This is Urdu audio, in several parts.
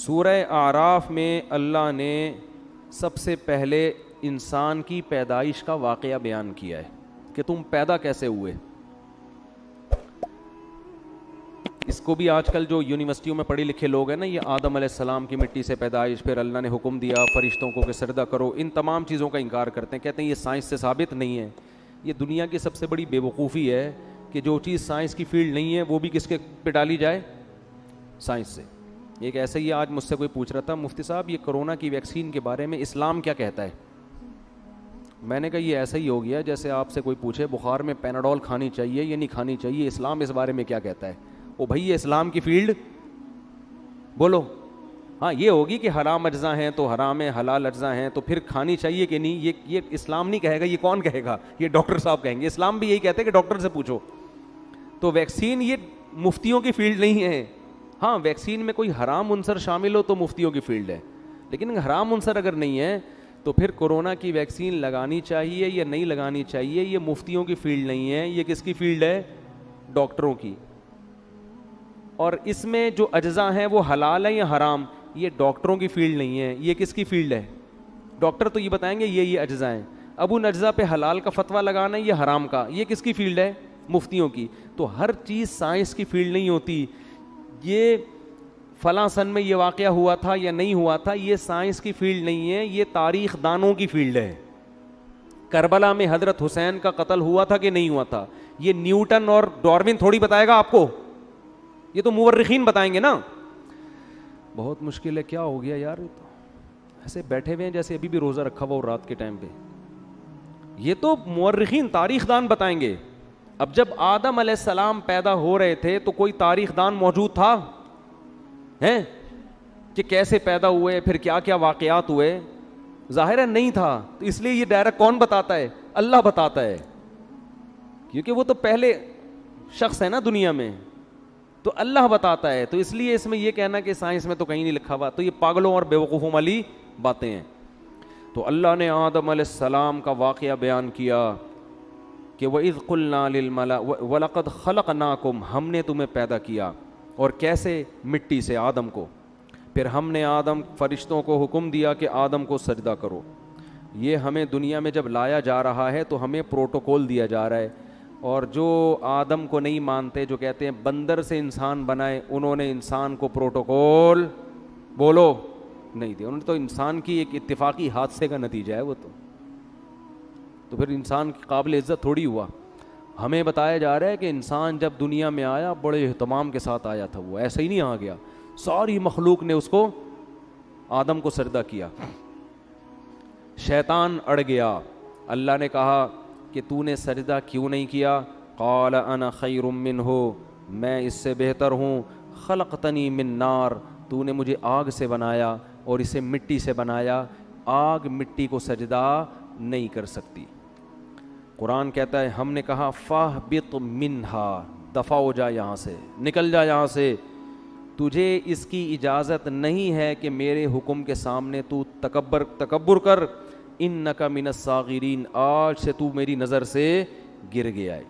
سورہ اعراف میں اللہ نے سب سے پہلے انسان کی پیدائش کا واقعہ بیان کیا ہے کہ تم پیدا کیسے ہوئے. اس کو بھی آج کل جو یونیورسٹیوں میں پڑھے لکھے لوگ ہیں نا, یہ آدم علیہ السلام کی مٹی سے پیدائش, پھر اللہ نے حکم دیا فرشتوں کو کہ سجدہ کرو, ان تمام چیزوں کا انکار کرتے ہیں, کہتے ہیں یہ سائنس سے ثابت نہیں ہے. یہ دنیا کی سب سے بڑی بے وقوفی ہے کہ جو چیز سائنس کی فیلڈ نہیں ہے وہ بھی کس کے پہ ڈالی جائے, سائنس سے. ایک ایسے ہی آج مجھ سے کوئی پوچھ رہا تھا, مفتی صاحب یہ کرونا کی ویکسین کے بارے میں اسلام کیا کہتا ہے. میں نے کہا یہ ایسا ہی ہو گیا جیسے آپ سے کوئی پوچھے بخار میں پیناڈول کھانی چاہیے یا نہیں کھانی چاہیے, اسلام اس بارے میں کیا کہتا ہے. او بھائی یہ اسلام کی فیلڈ بولو. ہاں یہ ہوگی کہ حرام اجزاء ہیں تو حرام ہے, حلال اجزاء ہیں تو پھر کھانی چاہیے کہ نہیں, یہ اسلام نہیں کہے گا. یہ کون کہے گا, یہ ڈاکٹر صاحب کہیں گے. اسلام بھی یہی کہتے ہیں کہ ڈاکٹر سے پوچھو. تو ویکسین یہ مفتیوں کی فیلڈ نہیں ہے. ہاں ویکسین میں کوئی حرام عنصر شامل ہو تو مفتیوں کی فیلڈ ہے, لیکن حرام عنصر اگر نہیں ہے تو پھر کورونا کی ویکسین لگانی چاہیے یا نہیں لگانی چاہیے, یہ مفتیوں کی فیلڈ نہیں ہے, یہ کس کی فیلڈ ہے, ڈاکٹروں کی. اور اس میں جو اجزاء ہیں وہ حلال ہیں یا حرام, یہ ڈاکٹروں کی فیلڈ نہیں ہے, یہ کس کی فیلڈ ہے. ڈاکٹر تو یہ بتائیں گے یہ اجزاء ہیں, اب ان اجزاء پہ حلال کا فتویٰ لگانا ہے یا حرام کا, یہ کس کی فیلڈ ہے, مفتیوں کی. تو ہر چیز سائنس کی فیلڈ نہیں ہوتی. یہ فلاں سن میں یہ واقعہ ہوا تھا یا نہیں ہوا تھا, یہ سائنس کی فیلڈ نہیں ہے, یہ تاریخ دانوں کی فیلڈ ہے. کربلا میں حضرت حسین کا قتل ہوا تھا کہ نہیں ہوا تھا, یہ نیوٹن اور ڈاروین تھوڑی بتائے گا آپ کو, یہ تو مورخین بتائیں گے نا. بہت مشکل ہے. کیا ہو گیا یار, تو ایسے بیٹھے ہوئے ہیں جیسے ابھی بھی روزہ رکھا ہوا ہو رات کے ٹائم پہ. یہ تو مورخین تاریخ دان بتائیں گے. اب جب آدم علیہ السلام پیدا ہو رہے تھے تو کوئی تاریخ دان موجود تھا ہیں کہ کیسے پیدا ہوئے, پھر کیا کیا واقعات ہوئے, ظاہر ہے نہیں تھا. تو اس لیے یہ ڈائریکٹ کون بتاتا ہے, اللہ بتاتا ہے, کیونکہ وہ تو پہلے شخص ہے نا دنیا میں, تو اللہ بتاتا ہے. تو اس لیے اس میں یہ کہنا کہ سائنس میں تو کہیں نہیں لکھا ہوا, تو یہ پاگلوں اور بیوقوفوں والی باتیں ہیں. تو اللہ نے آدم علیہ السلام کا واقعہ بیان کیا کہ وَإِذْ قُلْنَا لِلْمَلَائِكَةِ وَلَقَدْ خَلَقْنَاكُمْ, ہم نے تمہیں پیدا کیا. اور کیسے, مٹی سے, آدم کو. پھر ہم نے فرشتوں کو حکم دیا کہ آدم کو سجدہ کرو. یہ ہمیں دنیا میں جب لایا جا رہا ہے تو ہمیں پروٹوکول دیا جا رہا ہے. اور جو آدم کو نہیں مانتے, جو کہتے ہیں بندر سے انسان بنائے, انہوں نے انسان کو پروٹوکول بولو نہیں دیا. انہوں نے تو انسان کی ایک اتفاقی حادثے کا نتیجہ ہے وہ تو پھر انسان کی قابل عزت تھوڑی ہوا. ہمیں بتایا جا رہا ہے کہ انسان جب دنیا میں آیا بڑے اہتمام کے ساتھ آیا تھا, وہ ایسے ہی نہیں آ گیا. ساری مخلوق نے اس کو, آدم کو سجدہ کیا. شیطان اڑ گیا. اللہ نے کہا کہ تو نے سجدہ کیوں نہیں کیا. قال انا خیر منہ, میں اس سے بہتر ہوں. خلقتنی من نار, تو نے مجھے آگ سے بنایا اور اسے مٹی سے بنایا. آگ مٹی کو سجدہ نہیں کر سکتی. قرآن کہتا ہے ہم نے کہا فاہبط منہا, دفع ہو جا یہاں سے, نکل جا یہاں سے, تجھے اس کی اجازت نہیں ہے کہ میرے حکم کے سامنے تو تکبر کر. انک من الصاغرین, آج سے تو میری نظر سے گر گیا ہے.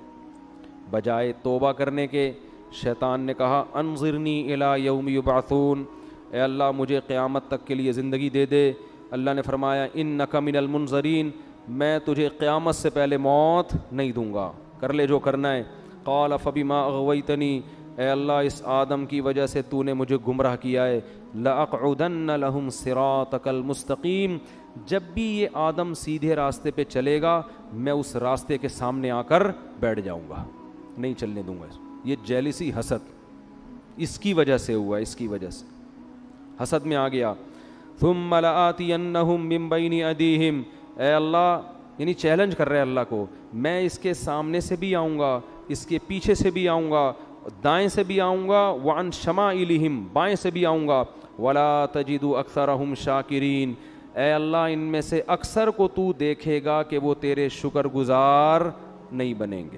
بجائے توبہ کرنے کے شیطان نے کہا انظرنی الی یوم یبعثون, اے اللہ مجھے قیامت تک کے لیے زندگی دے دے. اللہ نے فرمایا انک من المنظرین, میں تجھے قیامت سے پہلے موت نہیں دوں گا, کر لے جو کرنا ہے. قال فبما اغویتنی, اے اللہ اس آدم کی وجہ سے تو نے مجھے گمراہ کیا ہے. لأقعدن لهم صراطک المستقیم, جب بھی یہ آدم سیدھے راستے پہ چلے گا میں اس راستے کے سامنے آ کر بیٹھ جاؤں گا, نہیں چلنے دوں گا. یہ جیلسی, حسد, اس کی وجہ سے ہوا, اس کی وجہ سے حسد میں آ گیا. ثم لآتینہم من بین ایدیہم, اے اللہ یعنی چیلنج کر رہے اللہ کو, میں اس کے سامنے سے بھی آؤں گا, اس کے پیچھے سے بھی آؤں گا, دائیں سے بھی آؤں گا, وعن شمائلہم, بائیں سے بھی آؤں گا. ولا تجد اکثرہم شاکرین, اے اللہ ان میں سے اکثر کو تو دیکھے گا کہ وہ تیرے شکر گزار نہیں بنیں گے.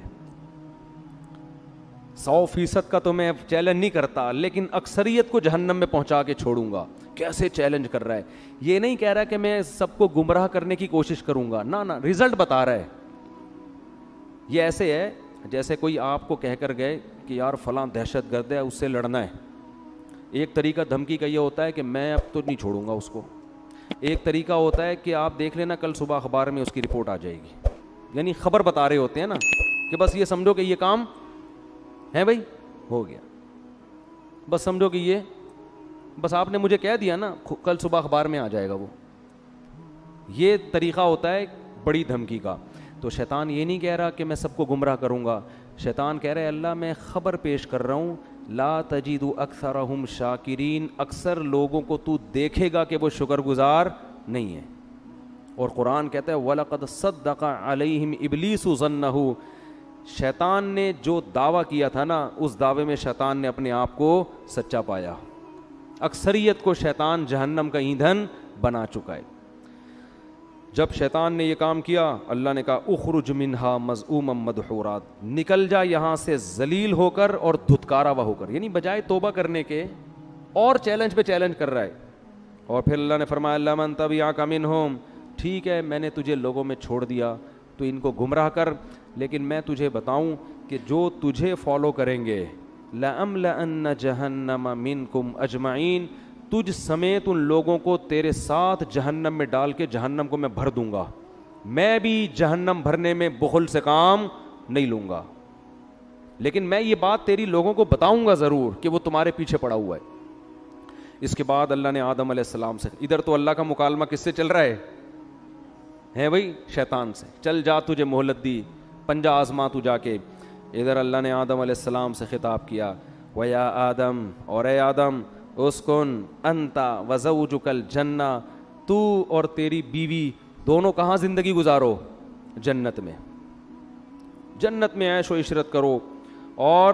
100% کا تو میں چیلنج نہیں کرتا, لیکن اکثریت کو جہنم میں پہنچا کے چھوڑوں گا. کیسے چیلنج کر رہا ہے, یہ نہیں کہہ رہا کہ میں سب کو گمراہ کرنے کی کوشش کروں گا, نہ رزلٹ بتا رہا ہے. یہ ایسے ہے جیسے کوئی آپ کو کہہ کر گئے کہ یار فلاں دہشت گرد ہے, اس سے لڑنا ہے. ایک طریقہ دھمکی کا یہ ہوتا ہے کہ میں اب تو نہیں چھوڑوں گا اس کو. ایک طریقہ ہوتا ہے کہ آپ دیکھ لینا کل صبح اخبار میں اس کی رپورٹ آ جائے گی, یعنی خبر بتا رہے ہوتے ہیں نا کہ بس یہ سمجھو کہ یہ کام ہے بھائی, ہو گیا, بس سمجھو کہ یہ بس آپ نے مجھے کہہ دیا نا, کل صبح اخبار میں آ جائے گا وہ. یہ طریقہ ہوتا ہے بڑی دھمکی کا. تو شیطان یہ نہیں کہہ رہا کہ میں سب کو گمراہ کروں گا, شیطان کہہ رہا ہے اللہ میں خبر پیش کر رہا ہوں, لا تجد اکثرہم شاکرین, اکثر لوگوں کو تو دیکھے گا کہ وہ شکر گزار نہیں ہے. اور قرآن کہتا ہے وَلَقَدْ صَدَّقَ عَلَيْهِمْ إِبْلِيسُ ظَنَّهُ, شیطان نے جو دعویٰ کیا تھا نا اس دعوے میں شیطان نے اپنے آپ کو سچا پایا. اکثریت کو شیطان جہنم کا ایندھن بنا چکا ہے. جب شیطان نے یہ کام کیا اللہ نے کہا اخرج منہا مذءوما مدحورا, نکل جا یہاں سے ذلیل ہو کر اور دھتکارا ہوا ہو کر, یعنی بجائے توبہ کرنے کے اور چیلنج پہ چیلنج کر رہا ہے. اور پھر اللہ نے فرمایا اللہ من تبعک منہم, ٹھیک ہے میں نے تجھے لوگوں میں چھوڑ دیا تو ان کو گمراہ کر, لیکن میں تجھے بتاؤں کہ جو تجھے فالو کریں گے لَأَمْلَأَنَّ جَهَنَّمَ مِنْكُمْ أَجْمَعِينَ, تجھ سمیت ان لوگوں کو تیرے ساتھ جہنم میں ڈال کے جہنم کو میں بھر دوں گا. میں بھی جہنم بھرنے میں بخل سے کام نہیں لوں گا, لیکن میں یہ بات تیری لوگوں کو بتاؤں گا ضرور کہ وہ تمہارے پیچھے پڑا ہوا ہے. اس کے بعد اللہ نے آدم علیہ السلام سے, ادھر تو اللہ کا مکالمہ کس سے چل رہا ہے بھائی, شیطان سے. چل جا تجھے مہلت دی, پنجہ آزما تو جا کے. ادھر اللہ نے آدم علیہ السلام سے خطاب کیا وَيَا آدم, اور اے آدم اسکن انت وزوجک الجنہ, تو اور تیری بیوی دونوں کہاں زندگی گزارو, جنت میں. جنت میں عیش و عشرت کرو. اور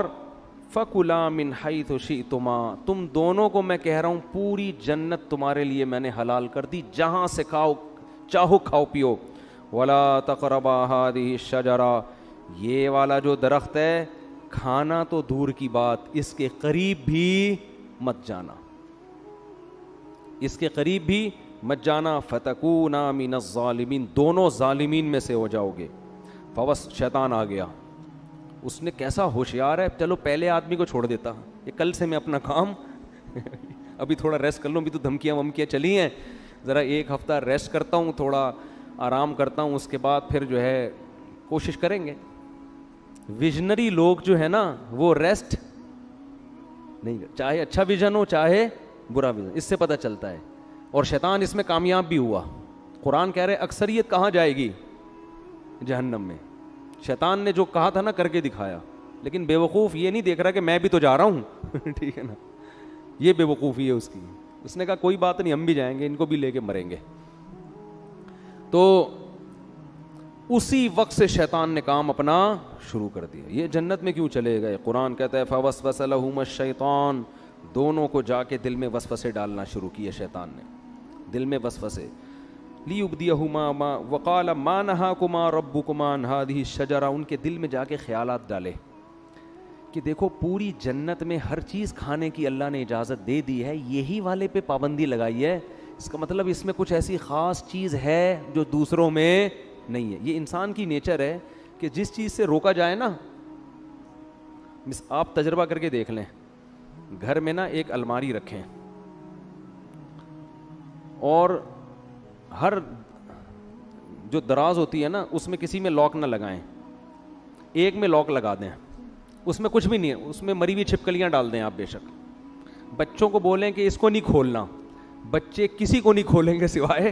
فَكُلَا مِنْ حَيْثُ شِئْتُمَا, تم دونوں کو میں کہہ رہا ہوں پوری جنت تمہارے لیے میں نے حلال کر دی, جہاں سے کھاؤ چاہو کھاؤ پیو. وَلَا تَقْرَبَا هَٰذِهِ الشَّجَرَةَ, یہ والا جو درخت ہے کھانا تو دور کی بات, اس کے قریب بھی مت جانا, اس کے قریب بھی مت جانا. فَتَكُونَا مِنَ الظَّالِمِينَ, دونوں ظالمین میں سے ہو جاؤ گے. فوس شیطان آ گیا, اس نے کیسا ہوشیار ہے, چلو پہلے آدمی کو چھوڑ دیتا, یہ کل سے میں اپنا کام ابھی تھوڑا ریسٹ کر لوں, ابھی تو دھمکیاں ومکیاں چلی ہیں, ذرا ایک ہفتہ ریسٹ کرتا ہوں, تھوڑا آرام کرتا ہوں, اس کے بعد پھر جو ہے کوشش کریں گے. ویژنری لوگ جو ہے نا وہ ریسٹ نہیں, چاہے اچھا ویژن ہو چاہے برا ویژن, اس سے پتہ چلتا ہے. اور شیطان اس میں کامیاب بھی ہوا. قرآن کہہ رہے اکثریت کہاں جائے گی, جہنم میں. شیطان نے جو کہا تھا نا کر کے دکھایا, لیکن بے وقوف یہ نہیں دیکھ رہا کہ میں بھی تو جا رہا ہوں ٹھیک ہے نا, یہ بے وقوفی ہے اس کی. اس نے کہا کوئی بات نہیں, ہم بھی جائیں گے, ان کو بھی لے کے مریں گے. تو اسی وقت سے شیطان نے کام اپنا شروع کر دیا. یہ جنت میں کیوں چلے گئے, قرآن کہتا ہے فَوَسْوَسَ لَهُمَ الشَّيْطَانُ, دونوں کو جا کے دل میں وسوسے ڈالنا شروع کیے شیطان نے, دل میں وسوسے. لِيُبْدِيَهُمَا وَقَالَ مَا نَهَاكُمَا رَبُّكُمَا عَنْ هَٰذِهِ الشَّجَرَةِ, ان کے دل میں جا کے خیالات ڈالے کہ دیکھو پوری جنت میں ہر چیز کھانے کی اللہ نے اجازت دے دی ہے, یہی والے پہ پابندی لگائی ہے, اس کا مطلب اس میں کچھ ایسی خاص چیز ہے جو دوسروں میں نہیں ہے. یہ انسان کی نیچر ہے کہ جس چیز سے روکا جائے نا, آپ تجربہ کر کے دیکھ لیں, گھر میں نا ایک الماری رکھیں اور ہر جو دراز ہوتی ہے نا اس میں کسی میں لاک نہ لگائیں, ایک میں لاک لگا دیں, اس میں کچھ بھی نہیں ہے, اس میں مری ہوئی چھپکلیاں ڈال دیں آپ. بے شک بچوں کو بولیں کہ اس کو نہیں کھولنا, بچے کسی کو نہیں کھولیں گے سوائے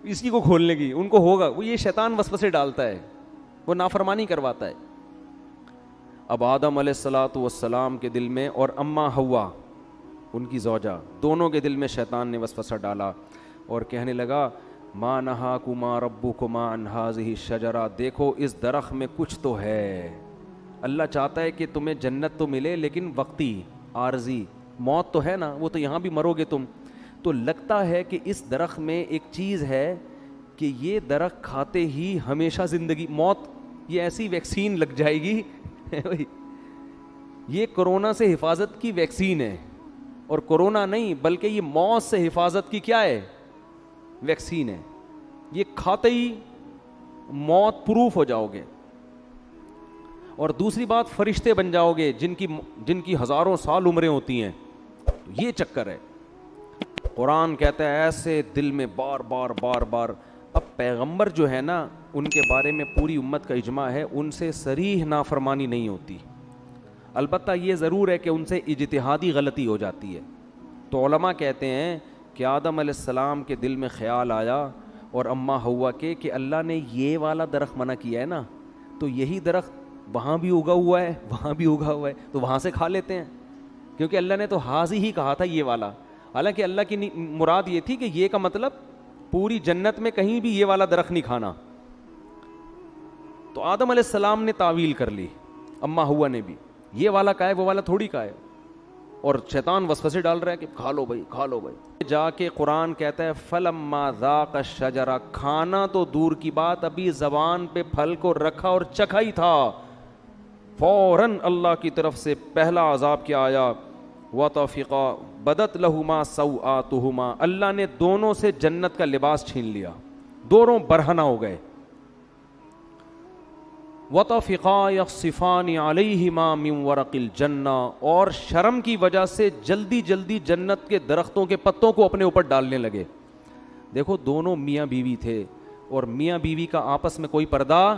اسی کو کھولنے کی, ان کو ہوگا. وہ یہ شیطان وسوسے ڈالتا ہے, وہ نافرمانی کرواتا ہے. اب آدم علیہ السلام کے دل میں اور اماں حوا ان کی زوجہ دونوں کے دل میں شیطان نے وسوسہ ڈالا اور کہنے لگا ما نہاکما ربکما عن ہذہ الشجرہ, دیکھو اس درخت میں کچھ تو ہے, اللہ چاہتا ہے کہ تمہیں جنت تو ملے لیکن وقتی عارضی, موت تو ہے نا, وہ تو یہاں بھی مرو گے تم. تو لگتا ہے کہ اس درخت میں ایک چیز ہے کہ یہ درخت کھاتے ہی ہمیشہ زندگی, موت, یہ ایسی ویکسین لگ جائے گی یہ کرونا سے حفاظت کی ویکسین ہے, اور کرونا نہیں بلکہ یہ موت سے حفاظت کی کیا ہے, ویکسین ہے. یہ کھاتے ہی موت پروف ہو جاؤ گے. اور دوسری بات فرشتے بن جاؤ گے جن کی ہزاروں سال عمریں ہوتی ہیں. تو یہ چکر ہے. قرآن کہتا ہے ایسے دل میں بار بار بار بار. اب پیغمبر جو ہے نا ان کے بارے میں پوری امت کا اجماع ہے ان سے صریح نافرمانی نہیں ہوتی. البتہ یہ ضرور ہے کہ ان سے اجتہادی غلطی ہو جاتی ہے. تو علماء کہتے ہیں کہ آدم علیہ السلام کے دل میں خیال آیا اور اماں ہوا کہ اللہ نے یہ والا درخت منع کیا ہے نا, تو یہی درخت وہاں بھی اگا ہوا ہے وہاں بھی اگا ہوا ہے, تو وہاں سے کھا لیتے ہیں, کیونکہ اللہ نے تو حاضی ہی کہا تھا یہ والا. حالانکہ اللہ کی مراد یہ تھی کہ یہ کا مطلب پوری جنت میں کہیں بھی یہ والا درخت نہیں کھانا. تو آدم علیہ السلام نے تعویل کر لی, اماں ہوا نے بھی, یہ والا کا ہے وہ والا تھوڑی کا ہے. اور شیطان وسوسے ڈال رہا ہے کہ کھا لو بھائی کھا لو بھائی. جا کے قرآن کہتا ہے فلما ذاق الشجرہ, کھانا تو دور کی بات ابھی زبان پہ پھل کو رکھا اور چکھا ہی تھا, فوراً اللہ کی طرف سے پہلا عذاب کیا آیا, وطفقا بدت لہما سوآتہما, اللہ نے دونوں سے جنت کا لباس چھین لیا, دونوں برہنہ ہو گئے. وطفقا یخصفان علیہما من ورق الجنہ, اور شرم کی وجہ سے جلدی جلدی جنت کے درختوں کے پتوں کو اپنے اوپر ڈالنے لگے. دیکھو دونوں میاں بیوی تھے اور میاں بیوی کا آپس میں کوئی پردہ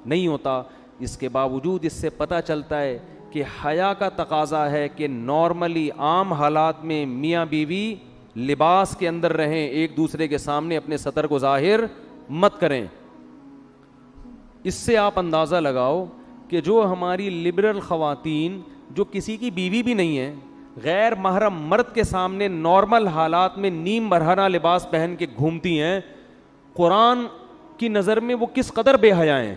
نہیں ہوتا. اس کے باوجود اس سے پتہ چلتا ہے کہ حیا کا تقاضا ہے کہ نارملی عام حالات میں میاں بیوی لباس کے اندر رہیں, ایک دوسرے کے سامنے اپنے سطر کو ظاہر مت کریں. اس سے آپ اندازہ لگاؤ کہ جو ہماری لبرل خواتین جو کسی کی بیوی بھی نہیں ہیں, غیر محرم مرد کے سامنے نارمل حالات میں نیم برہنہ لباس پہن کے گھومتی ہیں, قرآن کی نظر میں وہ کس قدر بے حیا ہیں.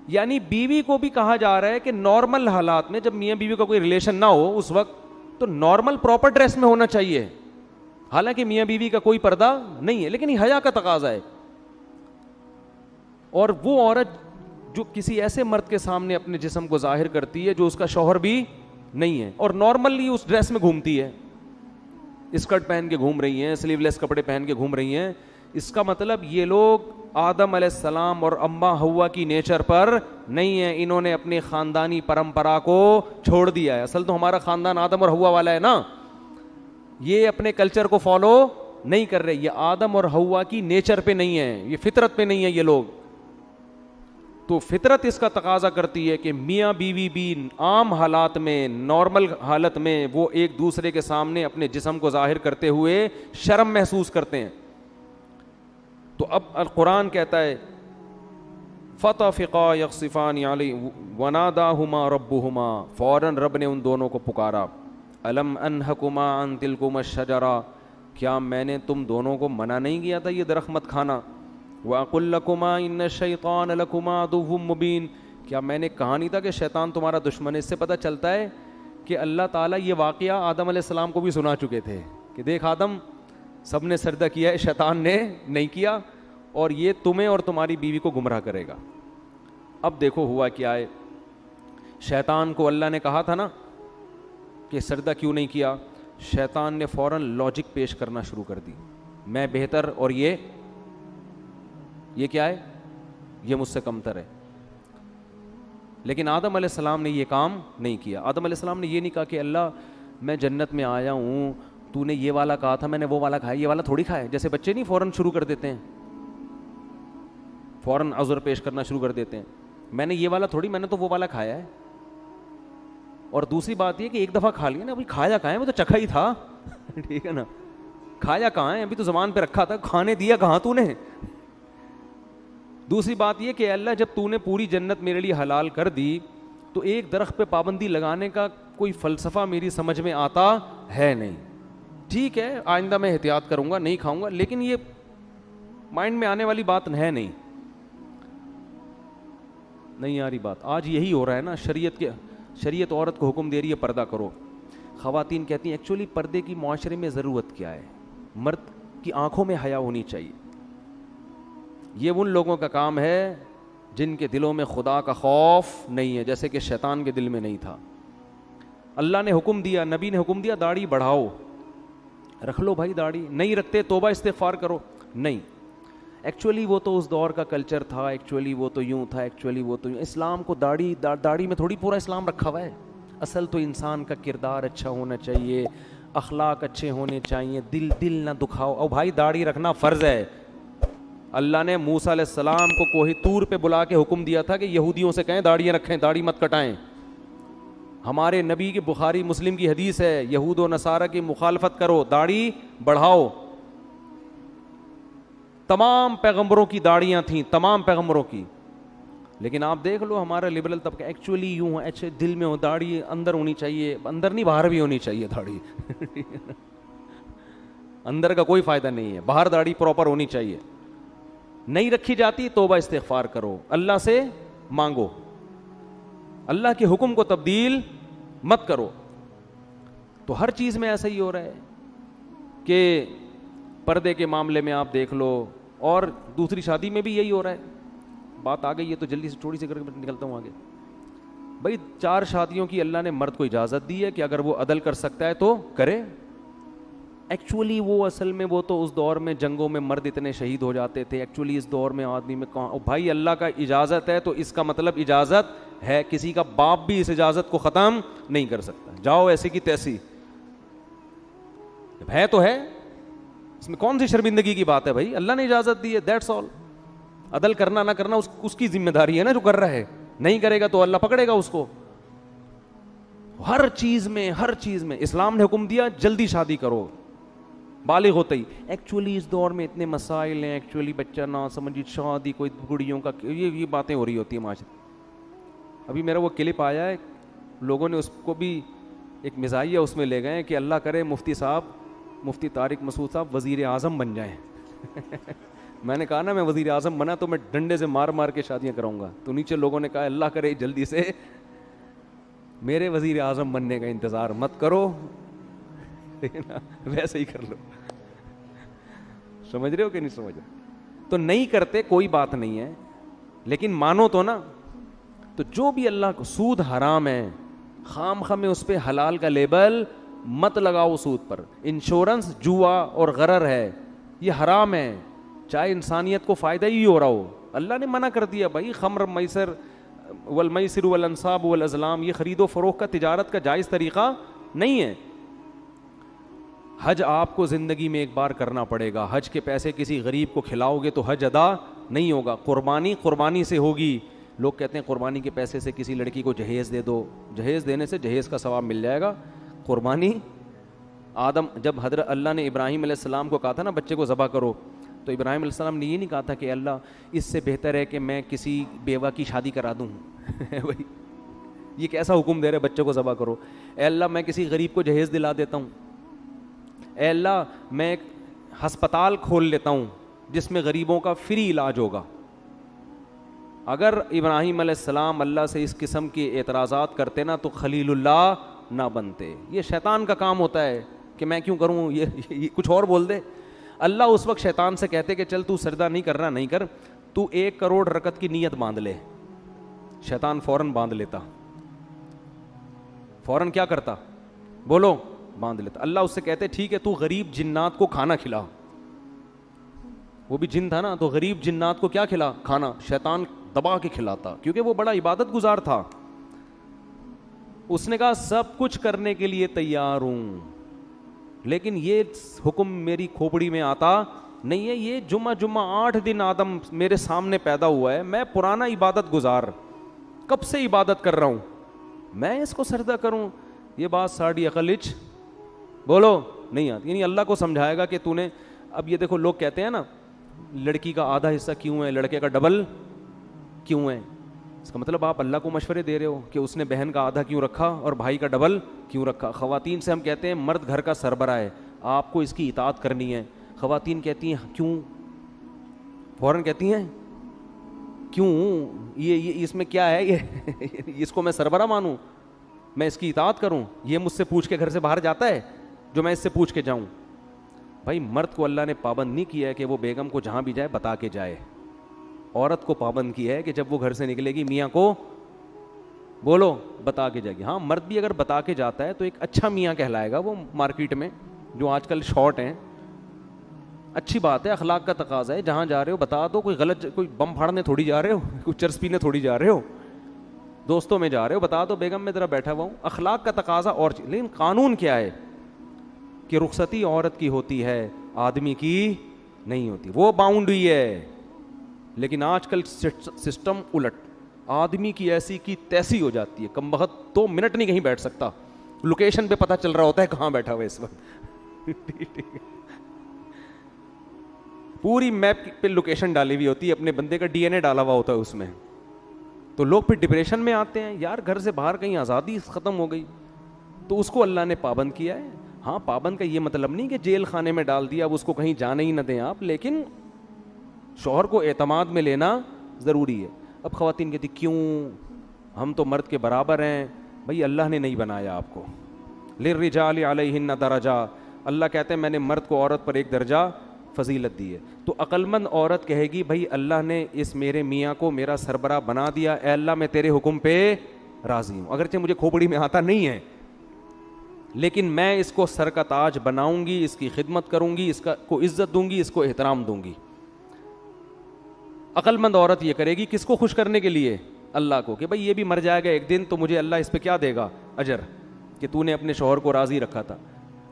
یعنی بیوی کو بھی کہا جا رہا ہے کہ نارمل حالات میں جب میاں بیوی کا کوئی ریلیشن نہ ہو اس وقت تو نارمل پراپر ڈریس میں ہونا چاہیے. حالانکہ میاں بیوی کا کوئی پردہ نہیں ہے, لیکن یہ حیا کا تقاضا ہے. اور وہ عورت جو کسی ایسے مرد کے سامنے اپنے جسم کو ظاہر کرتی ہے جو اس کا شوہر بھی نہیں ہے اور نارملی اس ڈریس میں گھومتی ہے, اسکرٹ پہن کے گھوم رہی ہیں, سلیو لیس کپڑے پہن کے گھوم رہی ہیں, اس کا مطلب یہ لوگ آدم علیہ السلام اور اماں ہوا کی نیچر پر نہیں ہیں, انہوں نے اپنی خاندانی پرمپرا کو چھوڑ دیا ہے. اصل تو ہمارا خاندان آدم اور ہوا والا ہے نا, یہ اپنے کلچر کو فالو نہیں کر رہے, یہ آدم اور ہوا کی نیچر پہ نہیں ہے, یہ فطرت پہ نہیں ہے یہ لوگ. تو فطرت اس کا تقاضا کرتی ہے کہ میاں بیوی بھی عام حالات میں نارمل حالت میں وہ ایک دوسرے کے سامنے اپنے جسم کو ظاہر کرتے ہوئے شرم محسوس کرتے ہیں. تو اب القرآن کہتا ہے فطفقا یخصفان علی وناداہما ربہما, فوراً رب نے ان دونوں کو پکارا, الم انہکما عن تلکما الشجرہ, کیا میں نے تم دونوں کو منع نہیں کیا تھا یہ درخت مت کھانا, وَأَقُلْ لَكُمَا إِنَّ الشَّيْطَانَ لَكُمَا عَدُوٌّ مُبِينٌ, کیا میں نے کہا نہیں تھا کہ شیطان تمہارا دشمن ہے. اس سے پتہ چلتا ہے کہ اللہ تعالیٰ یہ واقعہ آدم علیہ السلام کو بھی سنا چکے تھے کہ دیکھ آدم سب نے سجدہ کیا ہے, شیطان نے نہیں کیا, اور یہ تمہیں اور تمہاری بیوی کو گمراہ کرے گا. اب دیکھو ہوا کیا ہے, شیطان کو اللہ نے کہا تھا نا کہ سجدہ کیوں نہیں کیا, شیطان نے فوراً لاجک پیش کرنا شروع کر دی, میں بہتر اور یہ کیا ہے, یہ مجھ سے کمتر ہے. لیکن آدم علیہ السلام نے یہ کام نہیں کیا. آدم علیہ السلام نے یہ نہیں کہا کہ اللہ میں جنت میں آیا ہوں, تو نے یہ والا کہا تھا, میں نے وہ والا کھایا, یہ والا تھوڑی کھایا. جیسے بچے نہیں فوراً شروع کر دیتے ہیں, فوراً عذر پیش کرنا شروع کر دیتے ہیں, میں نے یہ والا تھوڑی, میں نے تو وہ والا کھایا ہے. اور دوسری بات یہ کہ ایک دفعہ کھا لیا نا, ابھی کھایا کہاں ہے, وہ تو چکھا ہی تھا ٹھیک ہے نا, کھایا کہاں ہے, ابھی تو زبان پہ رکھا تھا, کھانے دیا کہاں تو نے. دوسری بات یہ کہ اللہ جب تو نے پوری جنت میرے لیے حلال کر دی تو ایک درخت پہ پابندی لگانے کا کوئی فلسفہ میری سمجھ میں آتا ہے نہیں. ٹھیک ہے آئندہ میں احتیاط کروں گا, نہیں کھاؤں گا, لیکن یہ مائنڈ میں آنے والی بات ہے نہیں آ رہی بات. آج یہی ہو رہا ہے نا, شریعت عورت کو حکم دے رہی ہے پردہ کرو. خواتین کہتی ہیں ایکچولی پردے کی معاشرے میں ضرورت کیا ہے, مرد کی آنکھوں میں حیا ہونی چاہیے. یہ ان لوگوں کا کام ہے جن کے دلوں میں خدا کا خوف نہیں ہے, جیسے کہ شیطان کے دل میں نہیں تھا. اللہ نے حکم دیا, نبی نے حکم دیا داڑھی بڑھاؤ, رکھ لو بھائی داڑھی, نہیں رکھتے توبہ استغفار کرو, نہیں. ایکچولی وہ تو اس دور کا کلچر تھا, ایکچولی وہ تو یوں تھا, ایکچولی وہ تو یوں. اسلام کو داڑھی میں تھوڑی پورا اسلام رکھا ہوا ہے. اصل تو انسان کا کردار اچھا ہونا چاہیے, اخلاق اچھے ہونے چاہیے, دل نہ دکھاؤ. اور بھائی داڑھی رکھنا فرض ہے. اللہ نے موسیٰ علیہ السلام کو کوہ طور پہ بلا کے حکم دیا تھا کہ یہودیوں سے کہیں داڑیاں رکھیں, داڑھی مت کٹائیں. ہمارے نبی کی بخاری مسلم کی حدیث ہے, یہود و نصارہ کی مخالفت کرو, داڑھی بڑھاؤ. تمام پیغمبروں کی داڑیاں تھیں, تمام پیغمبروں کی. لیکن آپ دیکھ لو ہمارا لبرل طبقہ ایکچولی یوں ہے, اچھے دل میں ہو, داڑھی اندر ہونی چاہیے, اندر نہیں باہر بھی ہونی چاہیے داڑھی. اندر کا کوئی فائدہ نہیں ہے, باہر داڑھی پراپر ہونی چاہیے. نہیں رکھی جاتی توبہ استغفار کرو, اللہ سے مانگو, اللہ کے حکم کو تبدیل مت کرو. تو ہر چیز میں ایسا ہی ہو رہا ہے کہ پردے کے معاملے میں آپ دیکھ لو, اور دوسری شادی میں بھی یہی ہو رہا ہے. بات آ گئی ہے تو جلدی سے تھوڑی سی کر کے نکلتا ہوں آگے. بھائی 4 شادیوں کی اللہ نے مرد کو اجازت دی ہے کہ اگر وہ عدل کر سکتا ہے تو کرے. ایکچولی وہ اصل میں وہ تو اس دور میں جنگوں میں مرد اتنے شہید ہو جاتے تھے, ایکچولی اس دور میں آدمی میں کہاں. بھائی اللہ کا اجازت ہے تو اس کا مطلب اجازت ہے, کسی کا باپ بھی اس اجازت کو ختم نہیں کر سکتا. جاؤ ایسی کی تیسی, ہے تو ہے, اس میں کون سی شرمندگی کی بات ہے بھائی, اللہ نے اجازت دی ہے, دیٹس آل. عدل کرنا نہ کرنا اس کی ذمہ داری ہے نا, جو کر رہا ہے. نہیں کرے گا تو اللہ پکڑے گا اس کو. ہر چیز میں اسلام نے حکم دیا جلدی شادی کرو بالغ ہوتے ہی. ایکچولی اس دور میں اتنے مسائل ہیں, ایکچولی بچہ نہ سمجھی, شادی کوئی گڑیوں کا, یہ باتیں ہو رہی ہوتی ہیں معاشرے. ابھی میرا وہ کلپ آیا ہے, لوگوں نے اس کو بھی ایک مزاحیہ اس میں لے گئے کہ اللہ کرے مفتی طارق مسعود صاحب وزیر اعظم بن جائیں. میں نے کہا نا میں وزیر اعظم بنا تو میں ڈنڈے سے مار کے شادیاں کراؤں گا. تو نیچے لوگوں نے کہا اللہ کرے جلدی سے میرے وزیر اعظم بننے کا انتظار مت کرو, ویسے ہی کر لو. سمجھ رہے ہو کہ نہیں سمجھ رہے؟ تو نہیں کرتے کوئی بات نہیں ہے, لیکن مانو تو نا. تو جو بھی اللہ کو, سود حرام ہے, خام میں اس پہ حلال کا لیبل مت لگاؤ سود پر. انشورنس جوا اور غرر ہے, یہ حرام ہے, چاہے انسانیت کو فائدہ ہی ہو رہا ہو. اللہ نے منع کر دیا بھائی, خمر میسر والمیسر والانصاب والازلام, یہ خرید و فروخت کا تجارت کا جائز طریقہ نہیں ہے. حج آپ کو زندگی میں ایک بار کرنا پڑے گا. حج کے پیسے کسی غریب کو کھلاؤ گے تو حج ادا نہیں ہوگا. قربانی سے ہوگی. لوگ کہتے ہیں قربانی کے پیسے سے کسی لڑکی کو جہیز دے دو, جہیز دینے سے جہیز کا ثواب مل جائے گا. قربانی جب حضرت اللہ نے ابراہیم علیہ السلام کو کہا تھا نا بچے کو ذبح کرو, تو ابراہیم علیہ السلام نے یہ نہیں کہا تھا کہ اللہ اس سے بہتر ہے کہ میں کسی بیوہ کی شادی کرا دوں. بھائی یہ کیسا حکم دے رہے بچے کو ذبح کرو. اے اللہ میں کسی غریب کو جہیز دلا دیتا ہوں, اے اللہ میں ایک ہسپتال کھول لیتا ہوں جس میں غریبوں کا فری علاج ہوگا. اگر ابراہیم علیہ السلام اللہ سے اس قسم کے اعتراضات کرتے نا تو خلیل اللہ نہ بنتے. یہ شیطان کا کام ہوتا ہے کہ میں کیوں کروں, یہ کچھ اور بول دے. اللہ اس وقت شیطان سے کہتے کہ چل تو سجدہ نہیں کرنا, نہیں کر, تو 1 کروڑ رکعت کی نیت باندھ لے. شیطان فوراً باندھ لیتا, فوراً کیا کرتا, بولو, باندھ لیتا. اللہ اس سے کہتے ٹھیک ہے تو غریب جنات کو کھانا کھلا. وہ بھی جن تھا نا, تو غریب جنات کو کیا کھلا, کھانا. شیطان دبا کے کھلاتا کیونکہ وہ بڑا عبادت گزار تھا. اس نے کہا سب کچھ کرنے کے لیے تیار ہوں, لیکن یہ حکم میری کھوپڑی میں آتا نہیں ہے. یہ جمعہ 8 دن آدم میرے سامنے پیدا ہوا ہے, میں پرانا عبادت گزار, کب سے عبادت کر رہا ہوں, میں اس کو سجدہ کروں. یہ بات ساڑی عقلچ بولو نہیں آتی. یعنی اللہ کو سمجھائے گا کہ تو نے, اب یہ دیکھو لوگ کہتے ہیں نا لڑکی کا آدھا حصہ کیوں ہے, لڑکے کا ڈبل کیوں ہے. اس کا مطلب آپ اللہ کو مشورے دے رہے ہو کہ اس نے بہن کا آدھا کیوں رکھا اور بھائی کا ڈبل کیوں رکھا. خواتین سے ہم کہتے ہیں مرد گھر کا سربراہ ہے, آپ کو اس کی اطاعت کرنی ہے. خواتین کہتی ہیں کیوں, فوراً کہتی ہیں کیوں, یہ اس میں کیا ہے, یہ اس کو میں سربراہ مانوں, میں اس کی اطاعت کروں, یہ مجھ سے پوچھ کے گھر سے باہر جاتا ہے جو میں اس سے پوچھ کے جاؤں. بھائی مرد کو اللہ نے پابند نہیں کیا ہے کہ وہ بیگم کو جہاں بھی جائے بتا کے جائے. عورت کو پابند کیا ہے کہ جب وہ گھر سے نکلے گی میاں کو بولو بتا کے جائے گی. ہاں مرد بھی اگر بتا کے جاتا ہے تو ایک اچھا میاں کہلائے گا وہ مارکیٹ میں, جو آج کل شارٹ ہیں, اچھی بات ہے, اخلاق کا تقاضا ہے, جہاں جا رہے ہو بتا دو, کوئی غلط, کوئی بم پھاڑنے تھوڑی جا رہے ہو, کوئی چرس پینے تھوڑی جا رہے ہو, دوستوں میں جا رہے ہو, بتا دو بیگم میں ذرا بیٹھا ہوا ہوں. اخلاق کا تقاضا اور چیز. لیکن قانون کیا ہے کہ رخصتی عورت کی ہوتی ہے, آدمی کی نہیں ہوتی, وہ باؤنڈ ہوئی ہے. لیکن آج کل سسٹم الٹ, آدمی کی ایسی کی تیسی ہو جاتی ہے, کم بخت 2 منٹ نہیں کہیں بیٹھ سکتا, لوکیشن پہ پتہ چل رہا ہوتا ہے کہاں بیٹھا ہوا اس وقت. پوری میپ پہ لوکیشن ڈالی ہوئی ہوتی ہے, اپنے بندے کا DNA ڈالا ہوا ہوتا ہے اس میں. تو لوگ پھر ڈپریشن میں آتے ہیں, یار گھر سے باہر کہیں آزادی ختم ہو گئی. تو اس کو اللہ نے پابند کیا ہے. ہاں پابند کا یہ مطلب نہیں کہ جیل خانے میں ڈال دیا, اب اس کو کہیں جانے ہی نہ دیں آپ, لیکن شوہر کو اعتماد میں لینا ضروری ہے. اب خواتین کہتی کیوں, ہم تو مرد کے برابر ہیں. بھائی اللہ نے نہیں بنایا آپ کو, للرجال علیہن درجہ, اللہ کہتے ہیں میں نے مرد کو عورت پر ایک درجہ فضیلت دی ہے. تو عقل مند عورت کہے گی بھائی اللہ نے اس میرے میاں کو میرا سربراہ بنا دیا, اے اللہ میں تیرے حکم پہ راضی ہوں, اگرچہ مجھے کھوپڑی میں آتا نہیں ہے, لیکن میں اس کو سر کا تاج بناؤں گی, اس کی خدمت کروں گی, اس کو عزت دوں گی, اس کو احترام دوں گی. عقل مند عورت یہ کرے گی, کس کو خوش کرنے کے لیے, اللہ کو, کہ بھائی یہ بھی مر جائے گا ایک دن تو مجھے اللہ اس پہ کیا دے گا, اجر, کہ تو نے اپنے شوہر کو راضی رکھا تھا.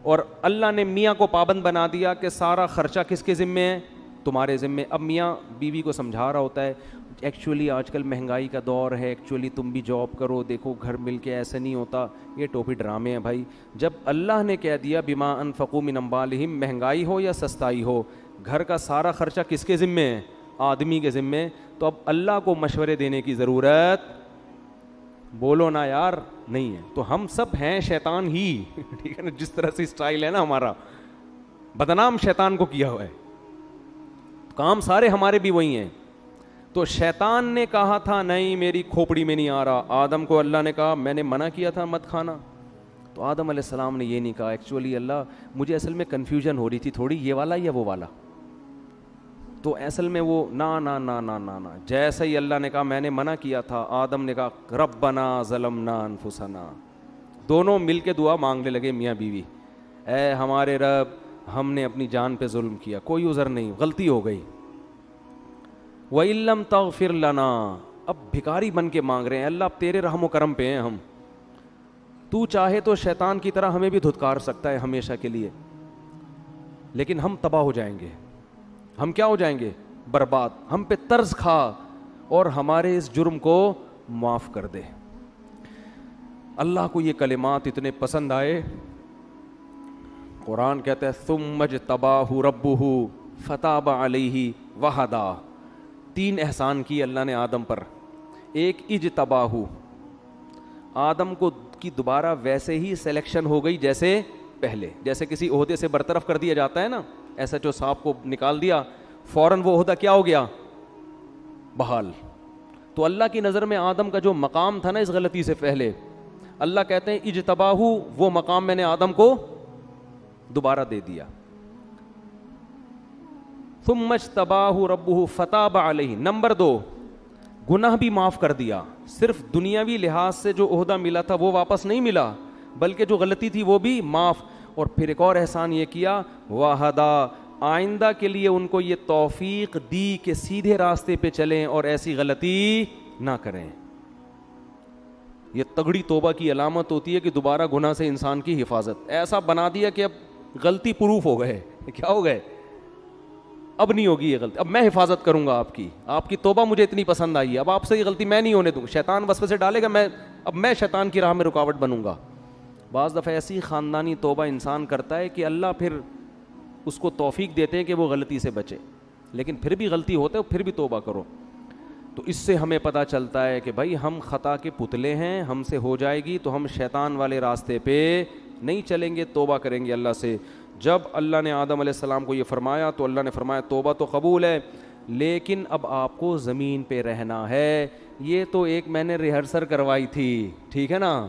اور اللہ نے میاں کو پابند بنا دیا کہ سارا خرچہ کس کے ذمے ہے, تمہارے ذمے. اب میاں بیوی کو سمجھا رہا ہوتا ہے ایکچولی آج کل مہنگائی کا دور ہے, ایکچولی تم بھی جاب کرو, دیکھو گھر مل کے ایسے نہیں ہوتا, یہ ٹوپی ڈرامے ہیں بھائی. جب اللہ نے کہہ دیا بما انفقوا من اموالہم, مہنگائی ہو یا سستائی ہو, گھر کا سارا خرچہ کس کے ذمے ہے, آدمی کے ذمے. تو اب اللہ کو مشورے دینے کی ضرورت, بولو نا یار, نہیں ہے. تو ہم سب ہیں شیطان ہی, ٹھیک ہے نا, جس طرح سے اسٹائل ہے نا ہمارا, بدنام شیطان کو کیا ہوا ہے, کام سارے ہمارے بھی وہی ہیں. تو شیطان نے کہا تھا نہیں میری کھوپڑی میں نہیں آ رہا, آدم کو اللہ نے کہا میں نے منع کیا تھا مت کھانا, تو آدم علیہ السلام نے یہ نہیں کہا ایکچولی اللہ مجھے اصل میں کنفیوژن ہو رہی تھی تھوڑی, یہ والا یا وہ والا. تو اصل میں وہ نا نا نا نا نا نا, جیسا ہی اللہ نے کہا میں نے منع کیا تھا, آدم نے کہا ربنا ظلمنا انفسنا, دونوں مل کے دعا مانگنے لگے میاں بیوی, اے ہمارے رب ہم نے اپنی جان پہ ظلم کیا, کوئی عذر نہیں, غلطی ہو گئی. وَإِن لَّمْ تَغْفِرْ لَنَا, اب بھکاری بن کے مانگ رہے ہیں, اللہ اب تیرے رحم و کرم پہ ہیں ہم, تو چاہے تو شیطان کی طرح ہمیں بھی دھتکار سکتا ہے ہمیشہ کے لیے, لیکن ہم تباہ ہو جائیں گے, ہم کیا ہو جائیں گے, برباد, ہم پہ طرز کھا اور ہمارے اس جرم کو معاف کر دے. اللہ کو یہ کلمات اتنے پسند آئے, قرآن کہتا ہے ثم اجتباہ ربہ فتاب علیہ وہدا, 3 احسان کی اللہ نے آدم پر. ایک اجتباہ, آدم کو کی دوبارہ ویسے ہی سلیکشن ہو گئی جیسے پہلے, جیسے کسی عہدے سے برطرف کر دیا جاتا ہے نا, ایسا جو صاحب کو نکال دیا فوراً وہ عہدہ کیا ہو گیا, بحال. تو اللہ کی نظر میں آدم کا جو مقام تھا نا اس غلطی سے پہلے, اللہ کہتے ہیں اجتباہ, وہ مقام میں نے آدم کو دوبارہ دے دیا. ثم اجتباہ ربہ فتاب علیہ. نمبر 2, گناہ بھی معاف کر دیا, صرف دنیاوی لحاظ سے جو عہدہ ملا تھا وہ واپس نہیں ملا, بلکہ جو غلطی تھی وہ بھی معاف. اور پھر ایک اور احسان یہ کیا, وہدا, آئندہ کے لیے ان کو یہ توفیق دی کہ سیدھے راستے پہ چلیں اور ایسی غلطی نہ کریں. یہ تگڑی توبہ کی علامت ہوتی ہے کہ دوبارہ گناہ سے انسان کی حفاظت. ایسا بنا دیا کہ اب غلطی پروف ہو گئے, کیا ہو گئے, اب نہیں ہوگی یہ غلطی, اب میں حفاظت کروں گا آپ کی توبہ مجھے اتنی پسند آئی ہے, اب آپ سے یہ غلطی میں نہیں ہونے دوں. شیطان وسوسے ڈالے گا, اب میں شیطان کی راہ میں رکاوٹ بنوں گا. بعض دفعہ ایسی خاندانی توبہ انسان کرتا ہے کہ اللہ پھر اس کو توفیق دیتے ہیں کہ وہ غلطی سے بچے, لیکن پھر بھی غلطی ہوتا ہے پھر بھی توبہ کرو. تو اس سے ہمیں پتہ چلتا ہے کہ بھائی ہم خطا کے پتلے ہیں, ہم سے ہو جائے گی تو ہم شیطان والے راستے پہ نہیں چلیں گے, توبہ کریں گے اللہ سے. جب اللہ نے آدم علیہ السلام کو یہ فرمایا تو اللہ نے فرمایا توبہ تو قبول ہے, لیکن اب آپ کو زمین پہ رہنا ہے. یہ تو ایک میں نے ریہرسل کروائی تھی, ٹھیک ہے نا,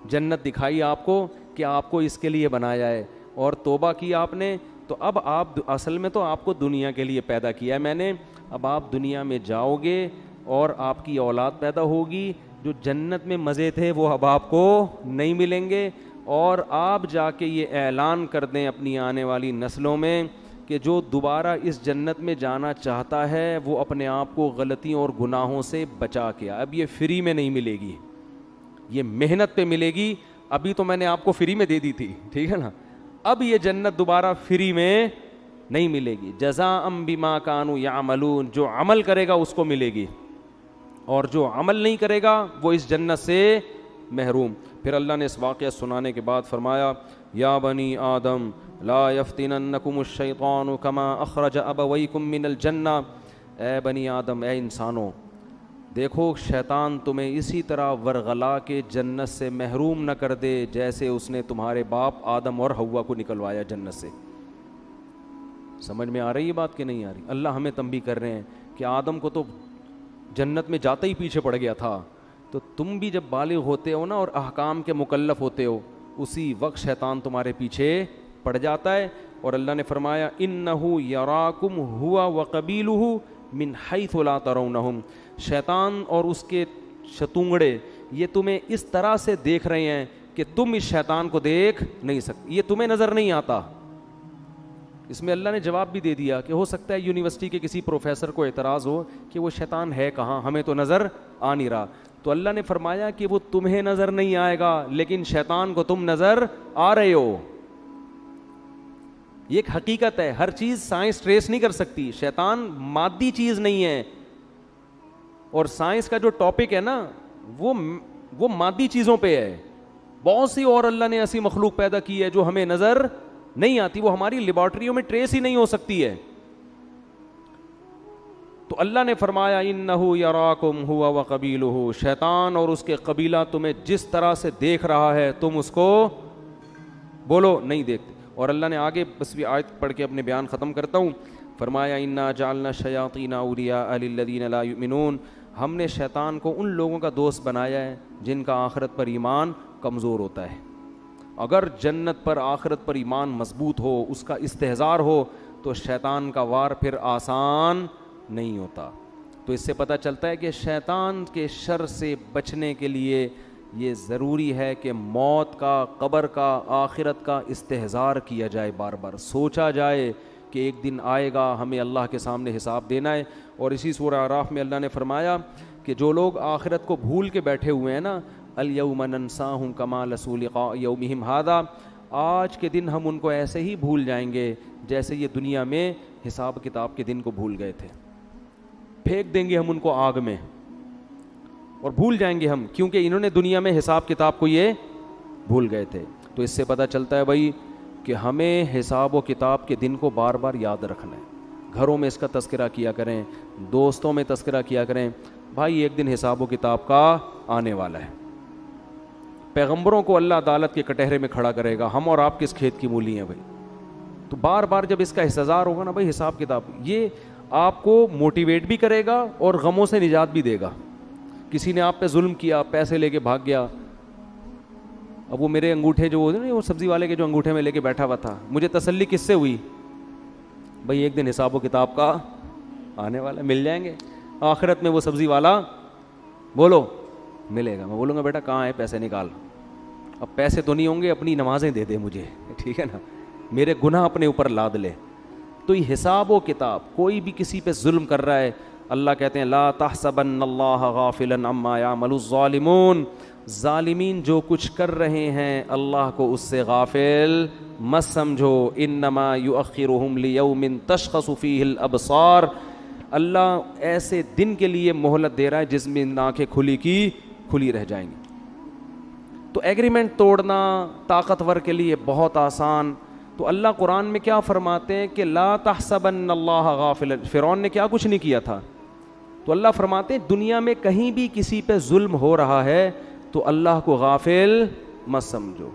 جنت دکھائی آپ کو کہ آپ کو اس کے لیے بنایا ہے, اور توبہ کی آپ نے, تو اب آپ اصل میں تو آپ کو دنیا کے لیے پیدا کیا ہے میں نے. اب آپ دنیا میں جاؤ گے اور آپ کی اولاد پیدا ہوگی, جو جنت میں مزے تھے وہ اب آپ کو نہیں ملیں گے, اور آپ جا کے یہ اعلان کر دیں اپنی آنے والی نسلوں میں کہ جو دوبارہ اس جنت میں جانا چاہتا ہے وہ اپنے آپ کو غلطیوں اور گناہوں سے بچا کے. اب یہ فری میں نہیں ملے گی, یہ محنت پہ ملے گی. ابھی تو میں نے آپ کو فری میں دے دی تھی, ٹھیک ہے نا, اب یہ جنت دوبارہ فری میں نہیں ملے گی. جزاء بما کانوا یعملون, جو عمل کرے گا اس کو ملے گی, اور جو عمل نہیں کرے گا وہ اس جنت سے محروم. پھر اللہ نے اس واقعہ سنانے کے بعد فرمایا یا بنی آدم لا یفتننکم الشیطان کما اخرج ابویکم من الجنہ. اے بنی آدم, اے انسانوں, دیکھو شیطان تمہیں اسی طرح ورغلا کے جنت سے محروم نہ کر دے جیسے اس نے تمہارے باپ آدم اور حوا کو نکلوایا جنت سے. سمجھ میں آ رہی ہے بات کہ نہیں آ رہی؟ اللہ ہمیں تنبیہ کر رہے ہیں کہ آدم کو تو جنت میں جاتے ہی پیچھے پڑ گیا تھا, تو تم بھی جب بالغ ہوتے ہو نا اور احکام کے مکلف ہوتے ہو, اسی وقت شیطان تمہارے پیچھے پڑ جاتا ہے. اور اللہ نے فرمایا انہ یراکم ہوا وقبیلہ من حیث لا ترونہم. شیطان اور اس کے شتونگڑے یہ تمہیں اس طرح سے دیکھ رہے ہیں کہ تم اس شیطان کو دیکھ نہیں سکتے, یہ تمہیں نظر نہیں آتا. اس میں اللہ نے جواب بھی دے دیا کہ ہو سکتا ہے یونیورسٹی کے کسی پروفیسر کو اعتراض ہو کہ وہ شیطان ہے کہاں, ہمیں تو نظر آ نہیں رہا. تو اللہ نے فرمایا کہ وہ تمہیں نظر نہیں آئے گا لیکن شیطان کو تم نظر آ رہے ہو. یہ ایک حقیقت ہے, ہر چیز سائنس ٹریس نہیں کر سکتی. شیطان مادی چیز نہیں ہے, اور سائنس کا جو ٹاپک ہے نا وہ مادی چیزوں پہ ہے. بہت سی اور اللہ نے ایسی مخلوق پیدا کی ہے جو ہمیں نظر نہیں آتی, وہ ہماری لیبارٹریوں میں ٹریس ہی نہیں ہو سکتی ہے. تو اللہ نے فرمایا انہ یراکم ہوا وقبیلہ, شیطان اور اس کے قبیلہ تمہیں جس طرح سے دیکھ رہا ہے تم اس کو بولو نہیں دیکھتے. اور اللہ نے آگے بس بھی آیت پڑھ کے اپنے بیان ختم کرتا ہوں. فرمایا انا جعلنا الشیاطین اولیاء للذین لا یؤمنون, ہم نے شیطان کو ان لوگوں کا دوست بنایا ہے جن کا آخرت پر ایمان کمزور ہوتا ہے. اگر جنت پر آخرت پر ایمان مضبوط ہو, اس کا استحضار ہو, تو شیطان کا وار پھر آسان نہیں ہوتا. تو اس سے پتہ چلتا ہے کہ شیطان کے شر سے بچنے کے لیے یہ ضروری ہے کہ موت کا, قبر کا, آخرت کا استحضار کیا جائے, بار بار سوچا جائے کہ ایک دن آئے گا, ہمیں اللہ کے سامنے حساب دینا ہے. اور اسی سورہ اعراف میں اللہ نے فرمایا کہ جو لوگ آخرت کو بھول کے بیٹھے ہوئے ہیں نا, الیوم ننساہم کما نسوا لقاء یومہم ھذا, آج کے دن ہم ان کو ایسے ہی بھول جائیں گے جیسے یہ دنیا میں حساب کتاب کے دن کو بھول گئے تھے. پھینک دیں گے ہم ان کو آگ میں اور بھول جائیں گے ہم, کیونکہ انہوں نے دنیا میں حساب کتاب کو یہ بھول گئے تھے. تو اس سے پتہ چلتا ہے بھائی کہ ہمیں حساب و کتاب کے دن کو بار بار یاد رکھنا ہے. گھروں میں اس کا تذکرہ کیا کریں, دوستوں میں تذکرہ کیا کریں, بھائی ایک دن حساب و کتاب کا آنے والا ہے. پیغمبروں کو اللہ عدالت کے کٹہرے میں کھڑا کرے گا, ہم اور آپ کس کھیت کی مولی ہیں بھائی. تو بار بار جب اس کا استحضار ہوگا نا بھائی حساب کتاب, یہ آپ کو موٹیویٹ بھی کرے گا اور غموں سے نجات بھی دے گا. کسی نے آپ پہ ظلم کیا, پیسے لے کے بھاگ گیا, اب وہ میرے انگوٹھے جو ہوتے ہیں وہ سبزی والے کے جو انگوٹھے میں لے کے بیٹھا ہوا تھا, مجھے تسلی کس سے ہوئی بھائی ایک دن حساب و کتاب کا آنے والا, مل جائیں گے آخرت میں وہ سبزی والا, بولو ملے گا. میں بولوں گا بیٹا کہاں ہے, پیسے نکال. اب پیسے تو نہیں ہوں گے, اپنی نمازیں دے دے مجھے, ٹھیک ہے نا, میرے گناہ اپنے اوپر لاد لے. تو یہ حساب و کتاب, کوئی بھی کسی پہ ظلم کر رہا ہے, اللہ کہتے ہیں لا تحسبن اللہ غافلا عما یعمل الظالمون, ظالمین جو کچھ کر رہے ہیں اللہ کو اس سے غافل مت سمجھو. انما یؤخرہم لیوم تشخص فیہ الابصار, اللہ ایسے دن کے لیے مہلت دے رہا ہے جس میں آنکھیں کھلی کی کھلی رہ جائیں گی. تو ایگریمنٹ توڑنا طاقتور کے لیے بہت آسان. تو اللہ قرآن میں کیا فرماتے ہیں کہ لا تحسبن اللہ غافلا, فرعون نے کیا کچھ نہیں کیا تھا, تو اللہ فرماتے ہیں دنیا میں کہیں بھی کسی پہ ظلم ہو رہا ہے تو اللہ کو غافل مت سمجھو.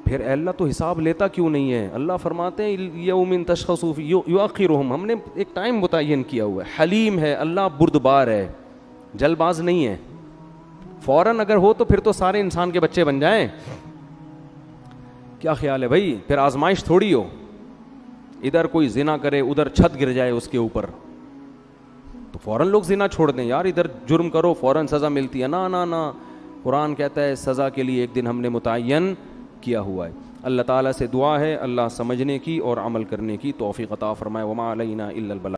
پھر اے اللہ تو حساب لیتا کیوں نہیں ہے؟ اللہ فرماتے ہیں یوم تشخص یؤخرہم, ہم نے ایک ٹائم متعین کیا ہوا ہے. حلیم ہے اللہ, بردبار ہے, جلد باز نہیں ہے. فوراً اگر ہو تو پھر تو سارے انسان کے بچے بن جائیں. کیا خیال ہے بھائی؟ پھر آزمائش تھوڑی ہو, ادھر کوئی زنا کرے ادھر چھت گر جائے اس کے اوپر, تو فوراً لوگ زنا چھوڑ دیں, یار ادھر جرم کرو فوراً سزا ملتی ہے. نا نا نا, قرآن کہتا ہے سزا کے لیے ایک دن ہم نے متعین کیا ہوا ہے. اللہ تعالیٰ سے دعا ہے اللہ سمجھنے کی اور عمل کرنے کی توفیق عطا فرمائے. وما علینا الا البلاغ.